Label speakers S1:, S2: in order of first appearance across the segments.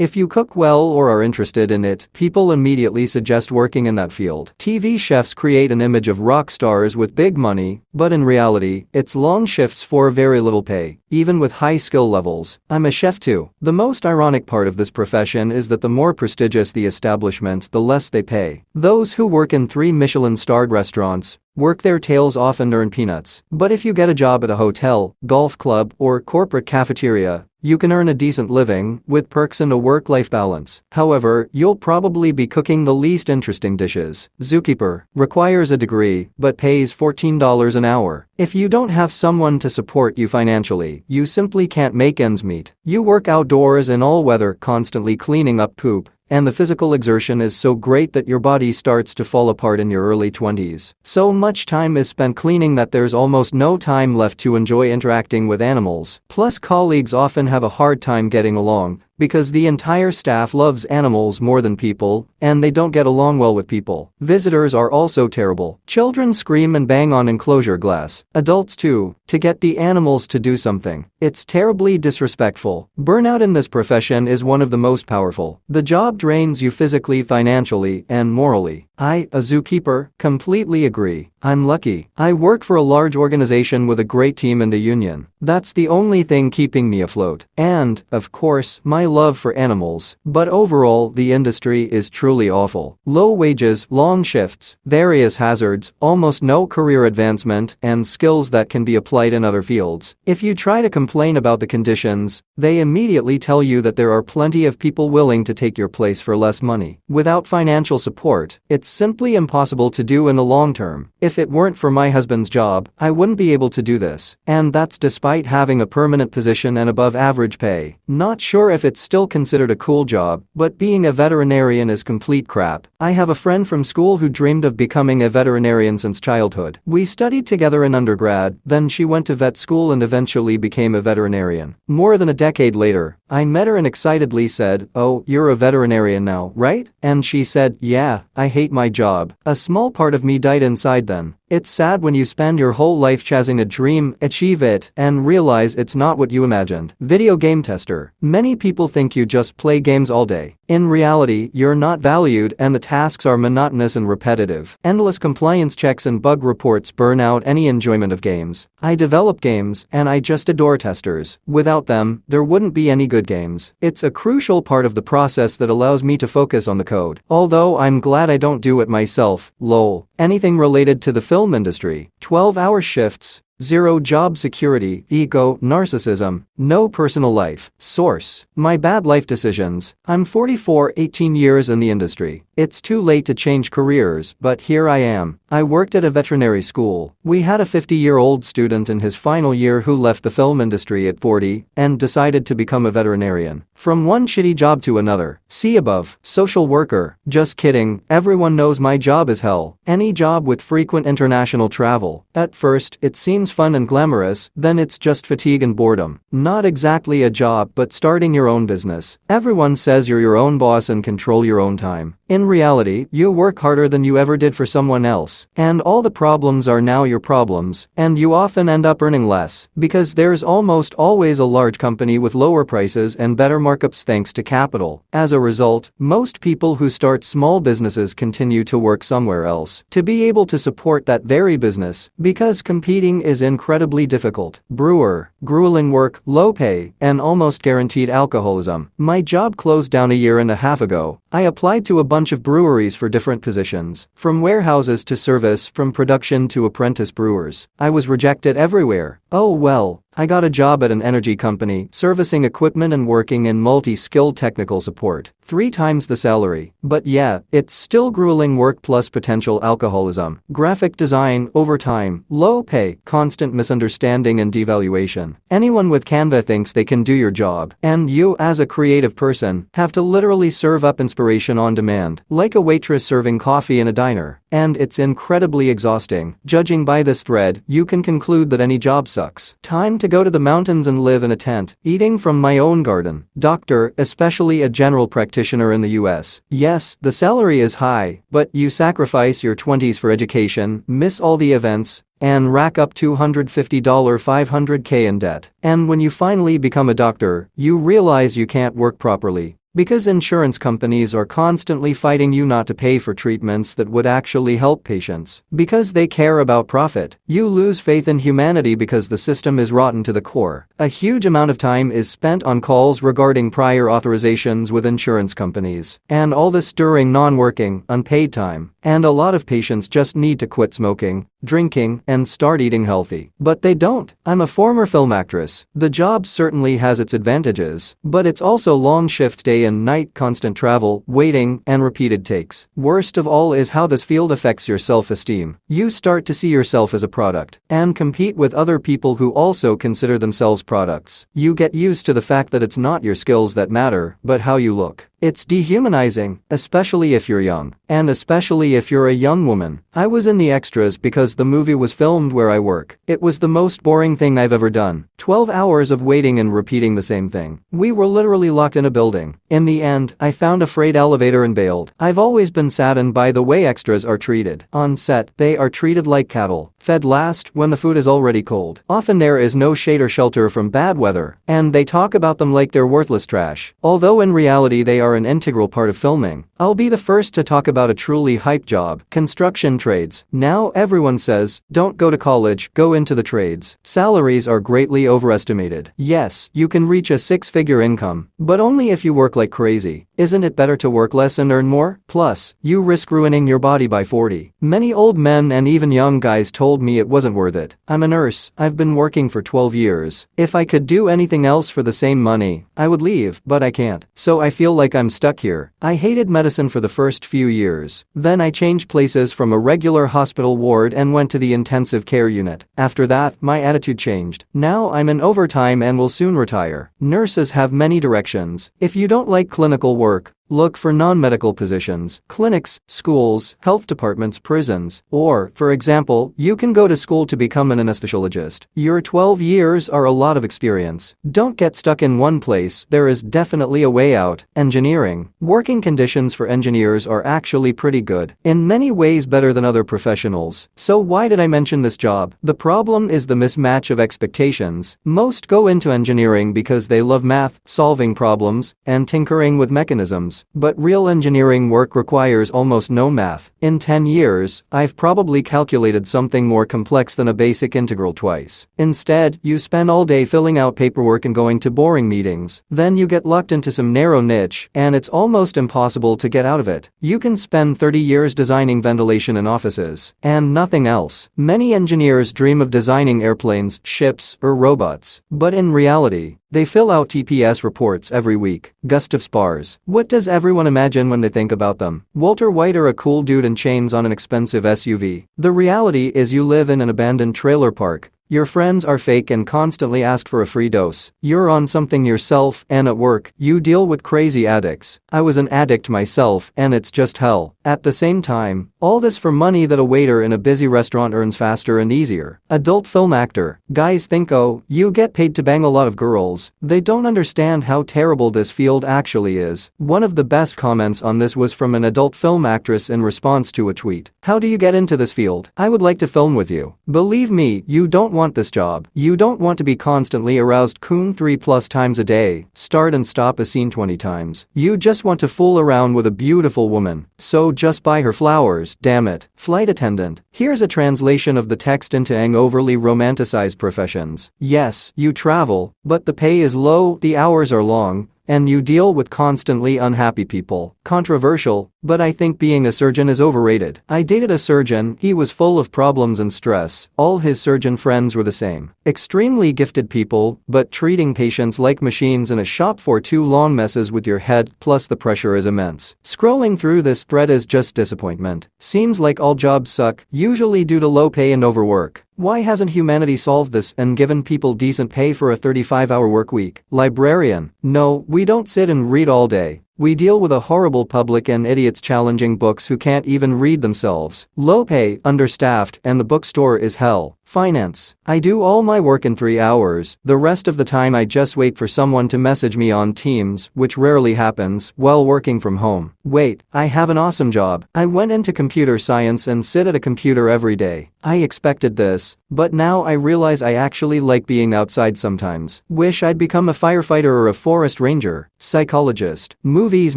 S1: If you cook well or are interested in it, people immediately suggest working in that field. TV chefs create an image of rock stars with big money, but in reality, it's long shifts for very little pay, even with high skill levels. I'm a chef too. The most ironic part of this profession is that the more prestigious the establishment, the less they pay. Those who work in 3 Michelin-starred restaurants work their tails off and earn peanuts. But if you get a job at a hotel, golf club, or corporate cafeteria, you can earn a decent living, with perks and a work-life balance. However, you'll probably be cooking the least interesting dishes. Zookeeper requires a degree, but pays $14 an hour. If you don't have someone to support you financially, you simply can't make ends meet. You work outdoors in all weather, constantly cleaning up poop, and the physical exertion is so great that your body starts to fall apart in your early 20s. So much time is spent cleaning that there's almost no time left to enjoy interacting with animals. Plus, colleagues often have a hard time getting along because the entire staff loves animals more than people, and they don't get along well with people. Visitors are also terrible. Children scream and bang on enclosure glass. Adults too, to get the animals to do something. It's terribly disrespectful. Burnout in this profession is one of the most powerful. The job drains you physically, financially, and morally. I, a zookeeper, completely agree. I'm lucky. I work for a large organization with a great team and a union. That's the only thing keeping me afloat. And, of course, my love for animals. But overall, the industry is truly awful. Low wages, long shifts, various hazards, almost no career advancement, and skills that can be applied in other fields. If you try to complain about the conditions, they immediately tell you that there are plenty of people willing to take your place for less money. Without financial support, it's simply impossible to do in the long term. If it weren't for my husband's job, I wouldn't be able to do this. And that's despite having a permanent position and above average pay. Not sure if it's still considered a cool job, but being a veterinarian is complete crap. I have a friend from school who dreamed of becoming a veterinarian since childhood. We studied together in undergrad, then she went to vet school and eventually became a veterinarian. More than a decade later, I met her and excitedly said, "Oh, you're a veterinarian now, right?" And she said, "Yeah, I hate my job." A small part of me died inside then. It's sad when you spend your whole life chasing a dream, achieve it, and realize it's not what you imagined. Video game tester. Many people think you just play games all day. In reality, you're not valued and the tasks are monotonous and repetitive. Endless compliance checks and bug reports burn out any enjoyment of games. I develop games, and I just adore testers. Without them, there wouldn't be any good games. It's a crucial part of the process that allows me to focus on the code. Although I'm glad I don't do it myself, lol. Anything related to the film industry, 12-hour shifts, zero job security, ego, narcissism, no personal life. Source: my bad life decisions. I'm 44, 18 years in the industry. It's too late to change careers, but here I am. I worked at a veterinary school. We had a 50-year-old student in his final year who left the film industry at 40 and decided to become a veterinarian. From one shitty job to another. See above. Social worker. Just kidding, everyone knows my job is hell. Any job with frequent international travel. At first, it seems fun and glamorous, then it's just fatigue and boredom. Not exactly a job, but starting your own business. Everyone says you're your own boss and control your own time. In reality, you work harder than you ever did for someone else, and all the problems are now your problems, and you often end up earning less, because there's almost always a large company with lower prices and better markups thanks to capital. As a result, most people who start small businesses continue to work somewhere else to be able to support that very business, because competing is incredibly difficult. Brewer. Grueling work, low pay, and almost guaranteed alcoholism. My job closed down a year and a half ago. I applied to a bunch of breweries for different positions, from warehouses to service, from production to apprentice brewers. I was rejected everywhere. Oh well. I got a job at an energy company, servicing equipment and working in multi-skilled technical support. 3 times the salary. But yeah, it's still grueling work plus potential alcoholism. Graphic design, overtime, low pay, constant misunderstanding and devaluation. Anyone with Canva thinks they can do your job, and you, as a creative person, have to literally serve up inspiration on demand, like a waitress serving coffee in a diner. And it's incredibly exhausting. Judging by this thread, you can conclude that any job sucks. Time to go to the mountains and live in a tent, eating from my own garden. Doctor, especially a general practitioner in the US. Yes, the salary is high, but you sacrifice your 20s for education, miss all the events, and rack up $250 $500K in debt. And when you finally become a doctor, you realize you can't work properly. Because insurance companies are constantly fighting you not to pay for treatments that would actually help patients. Because they care about profit, you lose faith in humanity because the system is rotten to the core. A huge amount of time is spent on calls regarding prior authorizations with insurance companies. And all this during non-working, unpaid time. And a lot of patients just need to quit smoking, drinking, and start eating healthy. But they don't. I'm a former film actress. The job certainly has its advantages, but it's also long shifts, day and night, constant travel, waiting, and repeated takes. Worst of all is how this field affects your self-esteem. You start to see yourself as a product and compete with other people who also consider themselves products. You get used to the fact that it's not your skills that matter, but how you look. It's dehumanizing, especially if you're young. And especially if you're a young woman. I was in the extras because the movie was filmed where I work. It was the most boring thing I've ever done. 12 hours of waiting and repeating the same thing. We were literally locked in a building. In the end, I found a freight elevator and bailed. I've always been saddened by the way extras are treated. On set, they are treated like cattle, fed last when the food is already cold. Often there is no shade or shelter from bad weather, and they talk about them like they're worthless trash. Although in reality they are an integral part of filming. I'll be the first to talk about a truly hype job, construction trades. Now everyone says, don't go to college, go into the trades. Salaries are greatly overestimated. Yes, you can reach a six-figure income, but only if you work like crazy. Isn't it better to work less and earn more? Plus, you risk ruining your body by 40. Many old men and even young guys told me it wasn't worth it. I'm a nurse. I've been working for 12 years. If I could do anything else for the same money, I would leave, but I can't. So I feel like I'm stuck here. I hated medicine for the first few years. Then I changed places from a regular hospital ward and went to the intensive care unit. After that, my attitude changed. Now I'm in overtime and will soon retire. Nurses have many directions. If you don't like clinical work, look for non-medical positions, clinics, schools, health departments, prisons, or, for example, you can go to school to become an anesthesiologist. Your 12 years are a lot of experience. Don't get stuck in one place, there is definitely a way out. Engineering. Working conditions for engineers are actually pretty good, in many ways better than other professionals. So why did I mention this job? The problem is the mismatch of expectations. Most go into engineering because they love math, solving problems, and tinkering with mechanisms. But real engineering work requires almost no math. In 10 years, I've probably calculated something more complex than a basic integral twice. Instead, you spend all day filling out paperwork and going to boring meetings. Then you get locked into some narrow niche, and it's almost impossible to get out of it. You can spend 30 years designing ventilation in offices, and nothing else. Many engineers dream of designing airplanes, ships, or robots. But in reality, they fill out TPS reports every week. Gustav Spars. What does everyone imagine when they think about them? Walter White or a cool dude in chains on an expensive SUV? The reality is you live in an abandoned trailer park. Your friends are fake and constantly ask for a free dose. You're on something yourself, and at work, you deal with crazy addicts. I was an addict myself, and it's just hell. At the same time, all this for money that a waiter in a busy restaurant earns faster and easier. Adult film actor. Guys think, oh, you get paid to bang a lot of girls. They don't understand how terrible this field actually is. One of the best comments on this was from an adult film actress in response to a tweet. How do you get into this field? I would like to film with you. Believe me, you don't want this job. You don't want to be constantly aroused 3+ times a day, start and stop a scene 20 times. You just want to fool around with a beautiful woman. So just buy her flowers, damn it. Flight attendant. Here's a translation of the text into overly romanticized professions. Yes, you travel, but the pay is low, the hours are long, and you deal with constantly unhappy people. Controversial, but I think being a surgeon is overrated. I dated a surgeon, he was full of problems and stress. All his surgeon friends were the same. Extremely gifted people, but treating patients like machines in a shop for too long messes with your head, plus the pressure is immense. Scrolling through this thread is just disappointment. Seems like all jobs suck, usually due to low pay and overwork. Why hasn't humanity solved this and given people decent pay for a 35-hour work week? Librarian. No, we don't sit and read all day. We deal with a horrible public and idiots challenging books who can't even read themselves. Low pay, understaffed, and the bookstore is hell. Finance. I do all my work in 3 hours, the rest of the time I just wait for someone to message me on Teams, which rarely happens while working from home. Wait, I have an awesome job. I went into computer science and sit at a computer every day. I expected this, but now I realize I actually like being outside sometimes. Wish I'd become a firefighter or a forest ranger. Psychologist. Movies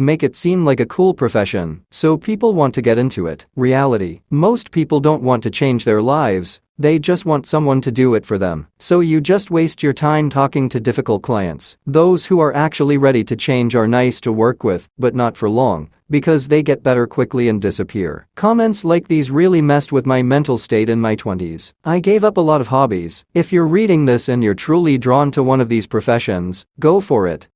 S1: make it seem like a cool profession, so people want to get into it. Reality. Most people don't want to change their lives. They just want someone to do it for them. So you just waste your time talking to difficult clients. Those who are actually ready to change are nice to work with, but not for long, because they get better quickly and disappear. Comments like these really messed with my mental state in my 20s. I gave up a lot of hobbies. If you're reading this and you're truly drawn to one of these professions, go for it.